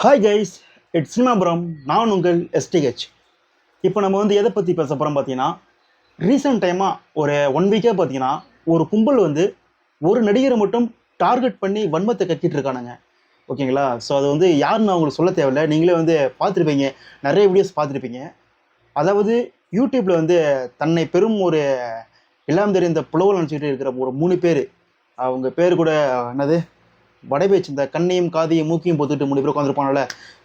Hi guys, it's சினிமாபுரம். நான் உங்கள் எஸ்டிஹெச். இப்போ நம்ம எதை பற்றி பேச போகிறோம் பார்த்தீங்கன்னா, ரீசெண்ட் டைமாக ஒரு 1 வீக்காக பார்த்தீங்கன்னா, ஒரு கும்பல் ஒரு நடிகரை மட்டும் டார்கெட் பண்ணி வன்மத்தை கக்கிட்டு இருக்கானுங்க. ஓகேங்களா? ஸோ அது யாருன்னு அவங்களுக்கு சொல்ல தேவையில்லை. நீங்களே பார்த்துருப்பீங்க, நிறைய வீடியோஸ் பார்த்துருப்பீங்க. அதாவது யூடியூப்பில் தன்னை பெரும் ஒரு எல்லாம் தெரிந்த புலவல் நினச்சிக்கிட்டு இருக்கிற ஒரு 3 பேர். அவங்க பேர் கூட என்னது, வடைபேச்சு, இந்த கண்ணையும் காதையும் மூக்கையும் போத்துட்டு 3 பேர் உட்காந்துருப்பாங்கல்ல.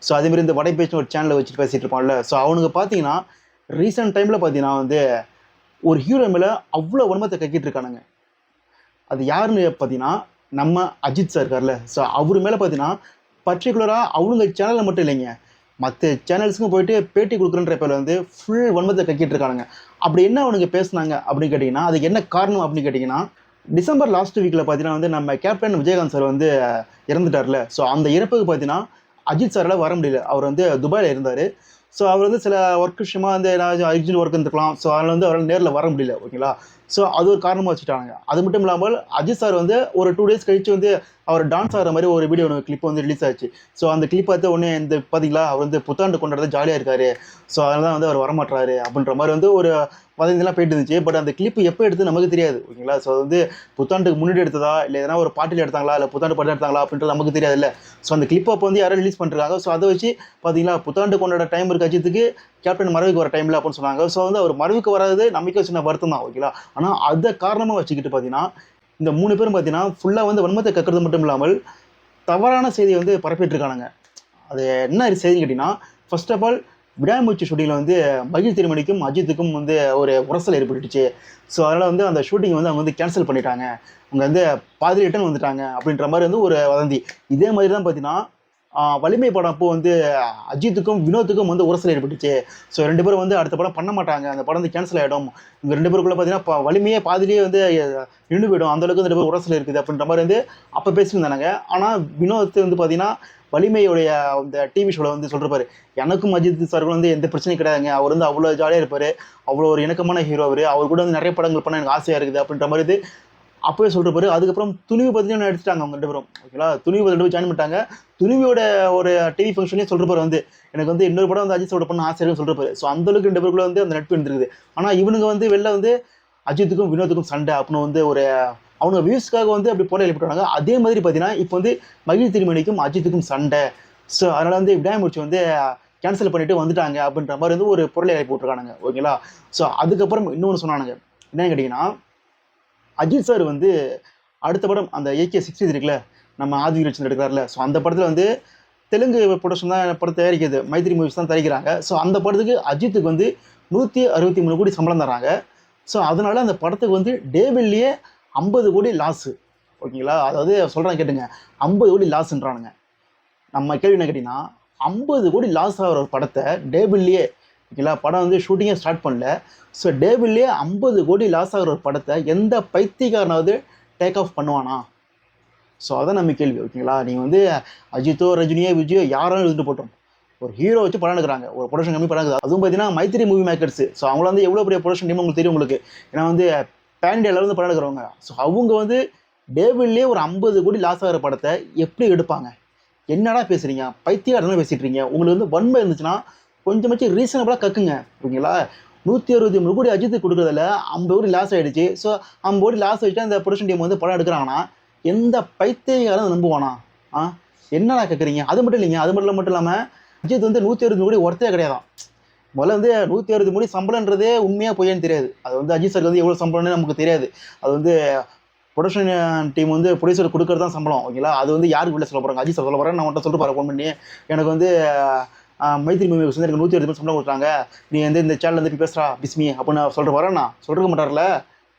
ஸோ அதேமாரி இந்த வடைபேச்சுன்னு ஒரு சேனலை வச்சுட்டு பேசிட்டு இருப்பாங்கல்ல. ஸோ அவனுங்க பார்த்தீங்கன்னா ரீசெண்ட் டைமில் பார்த்தீங்கன்னா ஒரு ஹீரோ மேலே அவ்வளோ வன்மத்தை கக்கிட்டு இருக்கானுங்க. அது யாருன்னு பார்த்தீங்கன்னா, நம்ம அஜித் சார் இருக்கார்ல. ஸோ அவர் மேலே பார்த்தீங்கன்னா பர்டிகுலராக அவனுங்க சேனலில் மட்டும் இல்லைங்க, மற்ற சேனல்ஸுக்கும் போயிட்டு பேட்டி கொடுக்குறன்ற பேரில் ஃபுல் வன்மத்தை கக்கிட்டு இருக்கானுங்க. அப்படி என்ன அவனுங்க பேசுனாங்க அப்படின்னு கேட்டிங்கன்னா, அதுக்கு என்ன காரணம் அப்படின்னு கேட்டிங்கன்னா, டிசம்பர் லாஸ்ட் வீக்கில் பார்த்தீங்கன்னா நம்ம கேப்டன் விஜயகாந்த் சார் இறந்துட்டார்ல. ஸோ அந்த இறப்புக்கு பார்த்தீங்கன்னா அஜித் சாரால் வர முடியல. அவர் துபாயில் இருந்தார். ஸோ அவர் சில ஒர்க் விஷயமா ஏதாவது அர்ஜென்ட் ஒர்க் இருந்துருக்கலாம். ஸோ அதனால் அவரால் நேரில் வர முடியல. ஓகேங்களா? ஸோ அது ஒரு காரணமாக வச்சுட்டாங்க. அது மட்டும் இல்லாமல் அஜித் சார் ஒரு 2 days கழிச்சு அவர் டான்ஸ் ஆகிற மாதிரி ஒரு வீடியோ கிளிப் ரிலீஸ் ஆச்சு. ஸோ அந்த கிளிப் பார்த்து உடனே பார்த்தீங்களா, அவர் புத்தாண்டு கொண்டாடுறது ஜாலியாக இருக்காரு. ஸோ அதனால தான் அவர் வரமாட்டாரு அப்படின்ற மாதிரி ஒரு வதந்திலாம் போயிட்டு இருந்துச்சு. பட் அந்த கிளிப் எப்போ எடுத்து நமக்கு தெரியாது. ஓகேங்களா? ஸோ புத்தாண்டுக்கு முன்னாடி எடுத்ததா, இல்லை எதனா ஒரு பாட்டில் எடுத்தாங்களா, இல்லை புத்தாண்டு பாட்டு எடுத்தாங்களா அப்படின்றது நமக்கு தெரியாது இல்லை. ஸோ அந்த கிளிப்பை அப்போ யாரும் ரிலீஸ் பண்ணுறாங்க. ஸோ அதை வச்சு பார்த்தீங்களா, புத்தாண்டு கொண்டாட டைம் இருக்கு அஜித்துக்கு, கேப்டன் மறைவுக்கு வர டைமில் அப்படின்னு சொன்னாங்க. ஸோ அவர் மறைவுக்கு வராது நம்பிக்கை சின்ன வருத்தம் தான். ஓகேங்களா? ஆனால் அதை காரணமாக வச்சுக்கிட்டு பார்த்தீங்கன்னா இந்த 3 பேரும் பார்த்தீங்கன்னா ஃபுல்லாக வன்மத்தை கக்கிறது மட்டும் இல்லாமல் தவறான செய்தியை பரப்பிட்டு இருக்கானுங்க. அது என்ன செய்தின்னு கேட்டிங்கன்னா, ஃபர்ஸ்ட் ஆஃப் ஆல் விடாமுயற்சி ஷூட்டிங்கில் மகிழ் திருமணிக்கும் அஜித்துக்கும் ஒரு உரசல் ஏற்பட்டுச்சு. ஸோ அதனால் அந்த ஷூட்டிங் அவங்க கேன்சல் பண்ணிட்டாங்க. அவங்க பாதி ரிட்டன் வந்துட்டாங்க அப்படின்ற மாதிரி ஒரு வதந்தி. இதே மாதிரி தான் பார்த்தீங்கன்னா வலிமை படம் அப்போ அஜித்துக்கும் வினோத்துக்கும் உரசல் ஏற்பட்டுச்சு. ஸோ 2 பேரும் அடுத்த படம் பண்ண மாட்டாங்க, அந்த படம் கேன்சல் ஆகிடும். இவங்க 2 பேருக்குள்ளே பார்த்தீங்கன்னா வலிமையே பாதிலேயே நின்று போயிடும், அந்தளவுக்கு 2 பேரும் உரசல் இருக்குது அப்படின்ற மாதிரி அப்போ பேசியிருந்தாங்க. ஆனால் வினோத் பார்த்தீங்கன்னா வலிமையுடைய அந்த டிவி ஷோவில் சொல்கிறப்பாரு, எனக்கும் அஜித் சாருக்கும் எந்த பிரச்சனையும் கிடையாதுங்க, அவர் அவ்வளோ ஜாலியாக இருப்பார், அவ்வளோ ஒரு இணக்கமான ஹீரோ அவர் கூட நிறைய படங்கள் பண்ண எனக்கு ஆசையாக இருக்குது அப்படின்ற மாதிரி அப்போயே சொல்கிறப்பாரு. அதுக்கப்புறம் துணிவு பார்த்தீங்கன்னா எடுத்துட்டாங்க அவங்க 2 பேரும். ஓகேங்களா? துணிவு 2 பேரும் ஜாயின் பண்ணிட்டாங்க. துணிவியோட ஒரு டிவி ஃபங்க்ஷன்லேயே சொல்கிறப்பாரு, எனக்கு இன்னொரு படம் அஜித்தோட பண்ண ஆசை இருக்குன்னு சொல்கிறப்பாரு. ஸோ அந்தளவுக்கு 2 பேருக்குள்ள அந்த நட்பு இருந்திருக்குது. ஆனால் இவனுங்க வெளில அஜித்துக்கும் வினோத்துக்கும் சண்டை அப்படின்னு ஒரு அவங்க வியூஸ்க்காக அப்படி போட எழுப்பிட்டாங்க. அதே மாதிரி பார்த்தீங்கன்னா இப்போ மகிழ் திருமணிக்கும் அஜித்துக்கும் சண்டை. ஸோ அதனால் விடாமுயற்சி கேன்சல் பண்ணிட்டு வந்துட்டாங்க அப்படின்ற மாதிரி ஒரு பொருளை எழுப்பி விட்டுருக்கானுங்க. ஓகேங்களா? ஸோ அதுக்கப்புறம் இன்னொன்று சொன்னானுங்க, என்னன்னு கேட்டிங்கன்னா, அஜித் சார் அடுத்த படம் அந்த AK-63 இருக்குல்ல, நம்ம ஆதி லட்சன் எடுக்கிறார்ல. ஸோ அந்த படத்தில் தெலுங்கு ப்ரொடக்ஷன் தான் படம் தயாரிக்கிறது, மைத்ரி மூவிஸ் தான் தயாரிக்கிறாங்க. ஸோ அந்த படத்துக்கு அஜித்துக்கு 163 கோடி சம்பளம் தராங்க. ஸோ அதனால அந்த படத்துக்கு டேபிள்லேயே 50 கோடி லாஸு. ஓகேங்களா? அதாவது சொல்கிறாங்க கேட்டுங்க, 50 கோடி லாஸ்ன்றானுங்க. நம்ம கேள்வி என்ன கேட்டிங்கன்னா, 50 கோடி லாஸ் ஆகிற ஒரு படத்தை டேபிள்லேயே, ஓகேங்களா, படம் ஷூட்டிங்கே ஸ்டார்ட் பண்ணல. ஸோ டேபிள்லேயே 50 கோடி லாஸ் ஆகிற ஒரு படத்தை எந்த பைத்தியக்காரனாவது டேக் ஆஃப் பண்ணுவானா? ஸோ அதான் நம்ம கேள்வி. ஓகேங்களா? நீங்கள் அஜித்தோ ரஜினியோ விஜயோ யாரும் எழுதிட்டு போட்டோம், ஒரு ஹீரோ வச்சு படம் எடுக்கிறாங்க, ஒரு ப்ரொடக்ஷன் கம்மி படம் எடுக்குது. அதுவும் பார்த்தீங்கன்னா மைத்ரி மூவி மேக்கர்ஸ். ஸோ அவங்கள எவ்வளோ பெரிய ப்ரொடக்ஷன் டீம் உங்களுக்கு தெரியும். உங்களுக்கு ஏன்னா பேன் இண்டியாவில் படம் எடுக்கிறவங்க. ஸோ அவங்க டேபிள்லேயே ஒரு 50 கோடி லாஸ் ஆகிற படத்தை எப்படி எடுப்பாங்க? என்னடா பேசுகிறீங்க, பைத்தியக்காரனா பேசிகிட்டு இருக்கீங்க. உங்களுக்கு வன்மை இருந்துச்சுன்னா கொஞ்சமாச்சும் ரீசனபிளாக கக்குங்க. ஓகேங்களா? 163 கோடி அஜித்துக்கு கொடுக்குறதுல 50 கோடி லாஸ் ஆகிடுச்சு. ஸோ 50 கோடி லாஸ் ஆகிட்டு அந்த ப்ரொடக்ஷன் டீம் படம் எடுக்கிறாங்கன்னா எந்த பைத்தியக்காரன் நம்புவானா? என்னடா கேட்குறீங்க? அது மட்டும் இல்லைங்க, அது மட்டும் இல்லாமல் அஜித் 160 கோடி ஒர்த்தே கிடையாதான். முதல்ல 160 கோடி சம்பளன்றதே உண்மையாக பொய்யான்னு தெரியாது. அது அஜித் சாருக்கு எவ்வளோ சம்பளம்னு நமக்கு தெரியாது. அது ப்ரொடக்ஷன் டீம் ப்ரொடியூசர் கொடுக்குறது தான் சம்பளம். ஓகேங்களா? அது யாருக்கு வெளில சொல்ல போகிறாங்க? அஜித் சார் சொல்ல போகிறேன், நான் மட்டும் சொல்லிட்டு போகிறேன் ஃபோன் பண்ணி, எனக்கு மைத்ரி மூவி எனக்கு 160 சம்பளம் கொடுத்தாங்க, நீ இந்த சேனல் பேசுகிறா பிஸ்மி அப்படின்னு நான் சொல்லிட்டு வரேன். நான் சொல்லிருக்க மாட்டார்ல.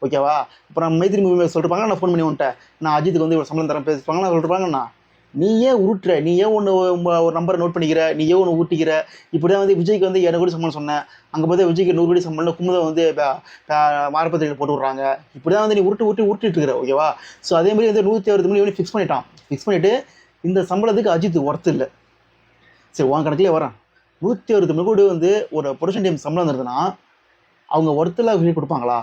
ஓகேவா? அப்புறம் மைத்ரி மூவி சொல்லிருப்பாங்க, நான் ஃபோன் பண்ணி வந்துட்டேன், நான் அஜித்துக்கு இவ்வளோ சம்பளம் தரேன் பேசுவாங்க, நான் சொல்லிருப்பாங்கண்ணா. நீ ஏன் உருட்டுற? நீ ஏன் ஒரு நம்பரை நோட் பண்ணிக்கிற? நீ ஏன் ஒன்று ஊட்டிக்கிற? இப்படி தான் விஜய்க்கு 2 கோடி சம்பளம் சொன்னேன், அங்கே பார்த்தா விஜய்க்கு 100 கோடி சம்பளம் குமுதம் மாரப்பத்திரியில் போட்டு விட்றாங்க. இப்படி தான் நீ உருட்டிட்டு இருக்கிற. ஓகேவா? ஸோ அதே மாதிரி 160 கோடி ஃபிக்ஸ் பண்ணிட்டான். ஃபிக்ஸ் பண்ணிவிட்டு இந்த சம்பளத்துக்கு அஜித் ஒர்த்து இல்லை. சரி, உன் கணக்கிலே வரேன், 160 கோடி ஒரு ப்ரொடக்ஷன் டீம் சம்பளம் இருந்ததுன்னா அவங்க ஒர்த்தெல்லாம் கொடுப்பாங்களா?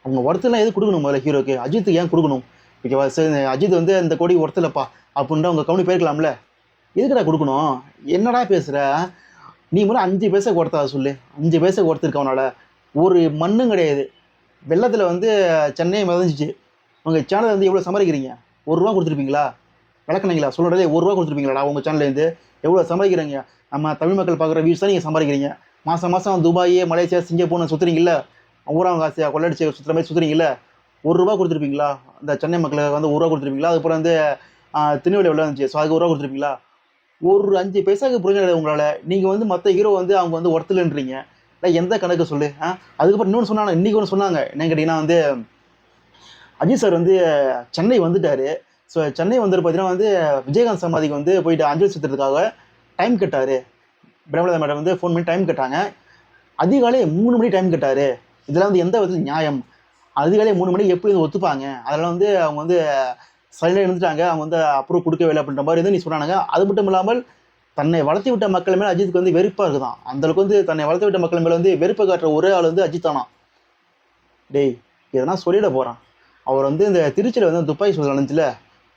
அவங்க ஒர்த்தெல்லாம் எது கொடுக்கணும்? முதல்ல ஹீரோக்கு அஜித்துக்கு ஏன் கொடுக்கணும்? ஓகேவா? சரி, அஜித் இந்த கோடி ஒர்த்து இல்லைப்பா அப்படின்ட்டு அவங்க கவுனி போயிருக்கலாம்ல. எதுக்குடா கொடுக்கணும்? என்னடா பேசுகிற? நீ முதல்ல 5 பைசா கொடுத்தா சொல்லு. 5 பைசா கொடுத்துருக்க அவனால ஒரு மண்ணும் கிடையாது. வெள்ளத்தில் வந்து சென்னை மிதந்துச்சு. உங்கள் சேனல் வந்து எவ்வளோ சம்பாதிக்கிறீங்க? ₹1 கொடுத்துருப்பீங்களா? விளக்குனீங்களா? சொல்கிறதே ₹1 கொடுத்துருப்பீங்களாடா உங்கள் சேனல்லேருந்து? எவ்வளோ சம்பாதிக்கிறீங்க? நம்ம தமிழ் மக்கள் பார்க்குற வியூஸ் தான் நீங்கள் சம்பாதிக்கிறீங்க. மாதம் மாதம் துபாய், மலேசியா, சிங்கப்பூர்னு சுற்றுறீங்கல்ல, ஊரா காசு கொள்ளடிச்சு சுற்றுற மாதிரி சுற்றுறீங்கல்ல, ₹1 கொடுத்துருப்பீங்களா? அந்த சென்னை மக்களுக்கு வந்து ₹1 கொடுத்துருப்பீங்களா? அதுக்கப்புறம் வந்து திருநெல்வேலி எவ்வளோ இருந்துச்சு, ஸோ அதுக்கு ₹1 கொடுத்துருப்பீங்களா? ஒரு 5 பைசாவுக்கு புரிஞ்ச கிடையாது உங்களால். நீங்கள் வந்து மற்ற ஹீரோ வந்து அவங்க வந்து ஒர்த்துலன்றீங்க. இல்லை எந்த கணக்கு சொல்லு. அதுக்கப்புறம் இன்னொன்று சொன்னாங்க, இன்றைக்கி ஒன்று சொன்னாங்க. என்னன்னு கேட்டிங்கன்னா வந்து அஜித் சார் வந்து சென்னை வந்துட்டார். ஸோ சென்னை வந்துட்டு பார்த்தீங்கன்னா வந்து விஜயகாந்த் சமாதிக்கு வந்து போயிட்டு அஞ்சலி செலுத்துறதுக்காக டைம் கேட்டார். பிரேமலதா மேடம் வந்து ஃபோன் பண்ணி டைம் கேட்டாங்க. அதிகாலை 3 மணி டைம் கேட்டார். இதெல்லாம் வந்து எந்த விதத்தில் நியாயம்? அதிகாலை 3 மணிக்கு எப்படி வந்து ஒத்துப்பாங்க? அதெல்லாம் வந்து அவங்க வந்து சைலண்டாக இருந்துட்டாங்க. அவங்க வந்து அப்ரூவ் கொடுக்கவே இல்லை அப்படின்ற மாதிரி வந்து நீ சொன்னாங்க. அது மட்டும் இல்லாமல் தன்னை வளர்த்து விட்ட மக்கள் மேலே அஜித்துக்கு வந்து வெறுப்பாக இருக்குதான். அந்தளவுக்கு வந்து தன்னை வளர்த்து விட்ட மக்கள் மேலே வந்து வெறுப்பை காட்டுற ஒரே ஆள் வந்து அஜித் தானா. டேய் இதெல்லாம் சொல்லிட போகிறான். அவர் வந்து இந்த திருச்சியில் வந்து துப்பாக்கி சூடு நடந்துச்சுல,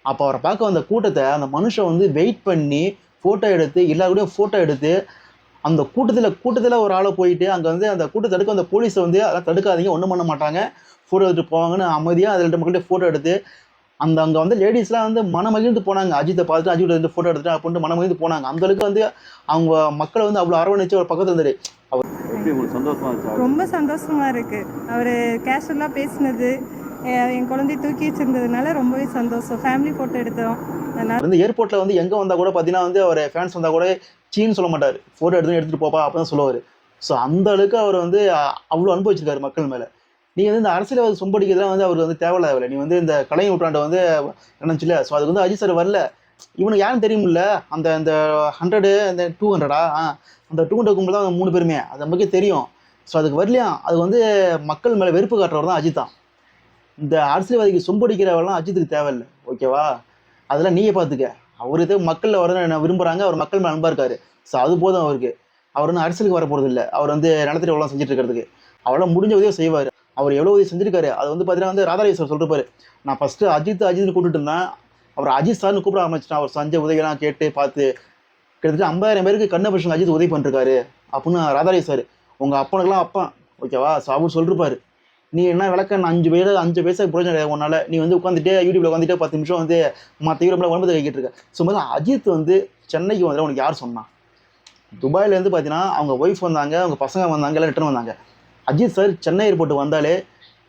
அப்போ அவரை பார்க்க வந்த கூட்டத்தை அந்த மனுஷன் வந்து வெயிட் பண்ணி ஃபோட்டோ எடுத்து எல்லாருக்கூடையும் ஃபோட்டோ எடுத்து அந்த கூட்டத்தில் ஒரு ஆளை போயிட்டு அங்கே வந்து அந்த கூட்டத்தை தடுக்க அந்த போலீஸை வந்து அதெல்லாம் தடுக்காதீங்க, ஒன்றும் பண்ண மாட்டாங்க, ஃபோட்டோ எடுத்துட்டு போவாங்கன்னு அமைதியாக அதில் மக்கள்கிட்ட ஃபோட்டோ எடுத்து அங்கே வந்து லேடிஸ்லாம் வந்து மனமகிழ்ந்து போனாங்க. அஜித்தை பார்த்துட்டு அஜித் வந்து ஃபோட்டோ எடுத்துட்டு அப்படின்ட்டு மனமகிழ்ந்து போனாங்க. அந்தளவுக்கு வந்து அவங்க மக்களை வந்து அவ்வளோ அரவணைச்சு அவர் பக்கத்தில் இருந்தார். அவர் எப்படி உங்களுக்கு சந்தோஷமா இருந்துச்சா? ரொம்ப சந்தோஷமா இருக்கு. அவர் கேஷுவலாக பேசினது, என் குழந்தைய தூக்கி வச்சிருந்ததுனால ரொம்பவே சந்தோஷம். ஃபேமிலி ஃபோட்டோ எடுத்தோம். அதனால வந்து ஏர்போர்ட்டில் வந்து எங்கே வந்தால் கூட பார்த்தீங்கன்னா வந்து அவர் ஃபேன்ஸ் வந்தால் கூட சீன்னு சொல்ல மாட்டார், ஃபோட்டோ எடுத்துகிட்டு போப்பா அப்போ தான் சொல்லுவார். ஸோ அந்த அளவுக்கு அவர் வந்து அவ்வளோ அனுபவிச்சிருக்காரு மக்கள் மேலே. நீ வந்து இந்த அரசியல் சொம்படிக்கிறதுலாம் வந்து அவருக்கு வந்து தேவையில்லை. நீ வந்து இந்த கலை நூற்றாண்டை வந்து நினச்சில. ஸோ அதுக்கு வந்து அஜித் சார் வரல. இவனுக்கு யாரும் தெரியுமில்ல, அந்த அந்த 100 அந்த 200 அந்த 200 கும்பல் தான் 3 பேருமே, அது நமக்கே தெரியும். ஸோ அதுக்கு வரலையா, அது வந்து மக்கள் மேலே வெறுப்பு காட்டுறவர் தான் அஜித் தான். இந்த அரசியல்வாதிக்கு சொம்படிக்கிறவெல்லாம் அஜித்துக்கு தேவையில்லை, ஓகேவா? அதெல்லாம் நீயே பார்த்துக்க. அவருக்கு மக்கள் வர விரும்புகிறாங்க, அவர் மக்கள் மேலே அன்பாக இருக்காரு. ஸோ அது போதும் அவருக்கு. அவர் வந்து அரசியலுக்கு வர போகிறது இல்லை. அவர் வந்து நிலத்தில் எவ்வளோ செஞ்சுட்டு இருக்கிறதுக்கு அவ்வளோ முடிஞ்ச உதவியை செய்வார். அவர் எவ்வளோ உதவி செஞ்சிருக்காரு. அது வந்து பார்த்தீங்கன்னா வந்து ராதாரவி சார் சொல்லிருப்பாரு, நான் ஃபஸ்ட்டு அஜித்னு கூப்பிட்டு இருந்தேன், அவர் அஜித் சார்னு கூப்பிட ஆரம்பிச்சிட்டேன். அவர் செஞ்ச உதவியெல்லாம் கேட்டு பார்த்து கிட்டத்தட்ட 50,000 பேருக்கு கண்ண பசங்க அஜித் உதவி பண்ணிருக்காரு அப்படின்னு ராதாரவி சார். உங்கள் அப்பனுக்கெல்லாம் அப்பன், ஓகேவா? ஸோ அவர் சொல்லிருப்பாரு. நீ என்ன விளக்க 5 பைசாக்கு பிரயோஜனம் கிடையாது உன்னால். நீ வந்து உட்காந்துட்டே யூடியூப்ல உட்காந்துட்டே 10 நிமிஷம் வந்து மற்ற யூரோப்பில் ஒன்பது கைக்கிட்டு இருக்க. ஸோ முதல்ல அஜித் வந்து சென்னைக்கு வந்து உனக்கு யார் சொன்னான்? துபாயிலேருந்து பார்த்தீங்கன்னா அவங்க ஒய்ஃப் வந்தாங்க, அவங்க பசங்க வந்தாங்க, எல்லாம் ரிட்டர்ன் வந்தாங்க. அஜித் சார் சென்னை ஏர்போர்ட் வந்தாலே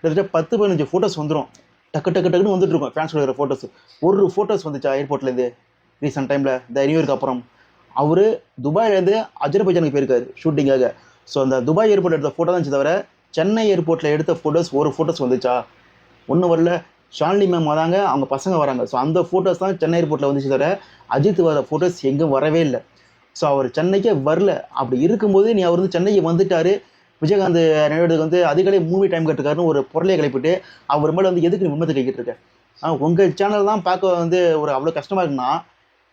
கிட்டத்தட்ட 10-15 ஃபோட்டோஸ் வந்துடும். டக்குன்னு வந்துட்டு இருக்கும் ஃபேன்ஸ் கொடுக்குற ஃபோட்டோஸ். ஒரு ஃபோட்டோஸ் வந்துச்சா ஏர்போர்ட்லேருந்து ரீசெண்ட் டைமில் இந்த நியூ இயர்க்கு அப்புறம்? அவர் துபாயிலேருந்து அஜர்பைஜானுக்கு போயிருக்காரு ஷூட்டிங்காக. ஸோ அந்த துபாய் ஏர்போர்ட் எடுத்த ஃபோட்டோ தான் தவிர சென்னை ஏர்போர்ட்டில் எடுத்த ஃபோட்டோஸ் ஒரு ஃபோட்டோஸ் வந்துச்சா? ஒன்றும் வரல. ஷாலினி மேம் வராங்க, அவங்க பசங்க வராங்க. ஸோ அந்த ஃபோட்டோஸ் தான் சென்னை ஏர்போர்ட்டில் வந்துச்சு தவிர அஜித் வர ஃபோட்டோஸ் எங்கேயும் வரவே இல்லை. ஸோ அவர் சென்னைக்கே வரல. அப்படி இருக்கும்போது நீ அவர் வந்து சென்னைக்கு வந்துட்டார், விஜயகாந்த் நினைவுக்கு வந்து அதிகாலை 3 டைம் கேட்டிருக்காருன்னு ஒரு பொருளையை கிளப்பிட்டு அவர் மேலே வந்து எதுக்கு நீ உண்மத்தை கைக்கிட்டு இருக்க? உங்கள் சேனல் தான் பார்க்க வந்து ஒரு அவ்வளோ கஷ்டமாக இருக்குன்னா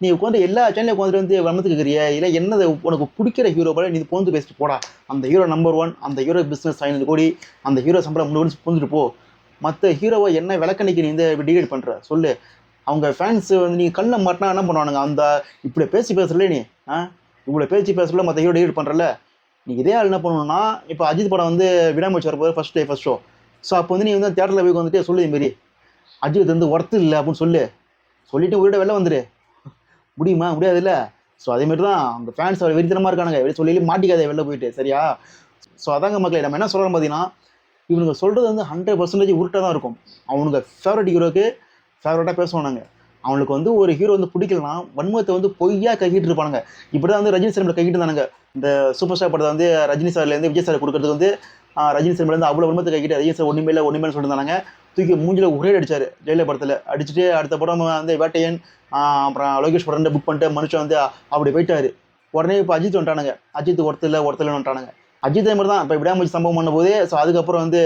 நீ உட்காந்து எல்லா சேனலையும் உட்காந்துட்டு வந்து வன்மத்துக்கு கேட்குறிய? இல்லை என்னது உனக்கு பிடிக்கிற ஹீரோ போல நீ போந்து பேசிட்டு போடா. அந்த ஹீரோ நம்பர் 1, அந்த ஹீரோ பிஸ்னஸ் 500 கோடி, அந்த ஹீரோ சம்பளம் 3 கோடி போந்துட்டு போ. மற்ற ஹீரோவை என்ன விளக்கணிக்கு நீ இந்த டிகிரேட் பண்ணுற சொல்லு. அவங்க ஃபேன்ஸ் வந்து நீ கண்ணில் மாட்டினா என்ன பண்ணுவானுங்க? அந்த இப்படி பேசுகிறல நீ இவ்வளோ பேசுகிறல மற்ற ஹீரோ டிகிரேட் பண்ணுறல. நீ இதே ஆள் என்ன பண்ணணும்னா, இப்போ அஜித் படம் வந்து விடாமுயற்சி வரப்போது ஃபர்ஸ்ட் ஷோ. ஸோ அப்போ வந்து நீ வந்து தேட்டரில் போய் வந்துட்டு சொல்லு, இதுமாரி அஜித் வந்து ஒர்த்து இல்லை அப்படின்னு சொல்லிட்டு உயிரோட வெளில வந்துடு. முடியுமா? முடியாது இல்லை. ஸோ அதேமாரி தான் அந்த ஃபேன்ஸ் அவர் வெறித்தனமாக இருக்கானுங்க. வெளியே சொல்லி மாட்டிக்காதே வெளில போயிட்டு, சரியா? ஸோ அதாங்க மக்களே, நம்ம என்ன சொல்கிறோம் பார்த்தீங்கன்னா, இவனுங்க சொல்கிறது வந்து 100% உருட்டாக தான் இருக்கும். அவனுங்க ஃபேவரட் ஹீரோக்கு ஃபேவரட்டாக பேசுவானுங்க. அவனுக்கு வந்து ஒரு ஹீரோ வந்து பிடிக்கலனா வன்மத்தை வந்து பொய்யா கைக்கிட்டு இருப்பானுங்க. இப்படி தான் வந்து ரஜினி சினிமாவில் கைக்கிட்டு இருந்தானுங்க. இந்த சூப்பர் ஸ்டார் படத்தை வந்து ரஜினி சார்லேருந்து விஜய் சார் கொடுக்கறதுக்கு வந்து ரஜினி சினிமாலேருந்து அவ்வளோ வன்மத்தை கைக்கிட்டு ரஜினி சார் ஒன்றுமே சொல்லியிருந்தாங்க. தூக்கி மூஞ்சில் ஒரே அடிச்சார் ஜெயிலர் படத்தில். அடிச்சுட்டு அடுத்த படம் வந்து வேட்டையன், அப்புறம் லோகேஷ் படம் புக் பண்ணிட்டு மனுஷன் வந்து அப்படி போயிட்டார். உடனே இப்போ அஜித் வந்துட்டானுங்க. அஜித் ஒருத்தர் வந்துட்டானுங்க. அஜித் மாதிரி தான் இப்போ விடாமுயற்சி சம்பவம் பண்ணும்போது. ஸோ அதுக்கப்புறம் வந்து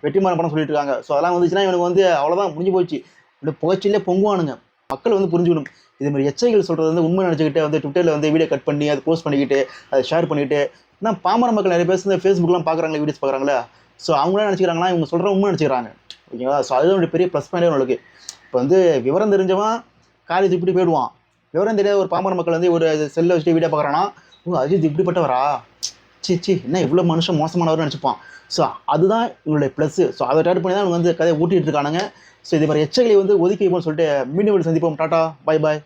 வெற்றிமாறன் படம் சொல்லிட்டு இருக்காங்க. ஸோ அதெல்லாம் வந்துச்சுன்னா இவனுக்கு வந்து அவ்வளோதான், முடிஞ்சு போச்சு. இப்படி புகைச்சிலே பொங்குவானுங்க. மக்கள் வந்து புரிஞ்சுக்கணும். இதுமாதிரி எச்சைகள் சொல்கிறது வந்து உண்மை நினச்சிக்கிட்டு வந்து ட்விட்டரில் வந்து வீடியோ கட் பண்ணி அதை போஸ்ட் பண்ணிக்கிட்டு அதை ஷேர் பண்ணிவிட்டு, ஏன்னா பாமர மக்கள் நிறைய பேர் இந்த ஃபேஸ்புக்லாம் பார்க்குறாங்களே, வீடியோஸ் பார்க்குறாங்களே. ஸோ அவங்களாம் நினச்சிக்கிறாங்கன்னா இவங்க சொல்கிற உண்மை நினச்சிக்கிறாங்க, ஓகேவா? ஸோ அதுதான் ஒரு பெரிய ப்ளஸ் பாயிண்டே உங்களுக்கு. இப்போ வந்து விவரம் தெரிஞ்சவன் காலேஜ் இப்படி போயிடுவான், விவரம் தெரியாத ஒரு பாமர மக்கள் வந்து ஒரு செல்லை வச்சுட்டு வீடியோ பார்க்குறான்னா, ஓ அஜித் இப்படிப்பட்டவரா, சி என்ன இவ்வளோ மனுஷன் மோசமானவர்னு நினச்சிப்பான். ஸோ அதுதான் இவங்களுடைய ப்ளஸ்ஸு. ஸோ அதை டாட் பண்ணி தான் இவங்க வந்து கதையை ஊட்டிகிட்டு இருக்கானுங்க. ஸோ இதே மாதிரி எச்சங்களை வந்து ஒதுக்கி வைப்போம்னு சொல்லிட்டு மீண்டும் சந்திப்போம். டாட்டா, பாய் பாய்.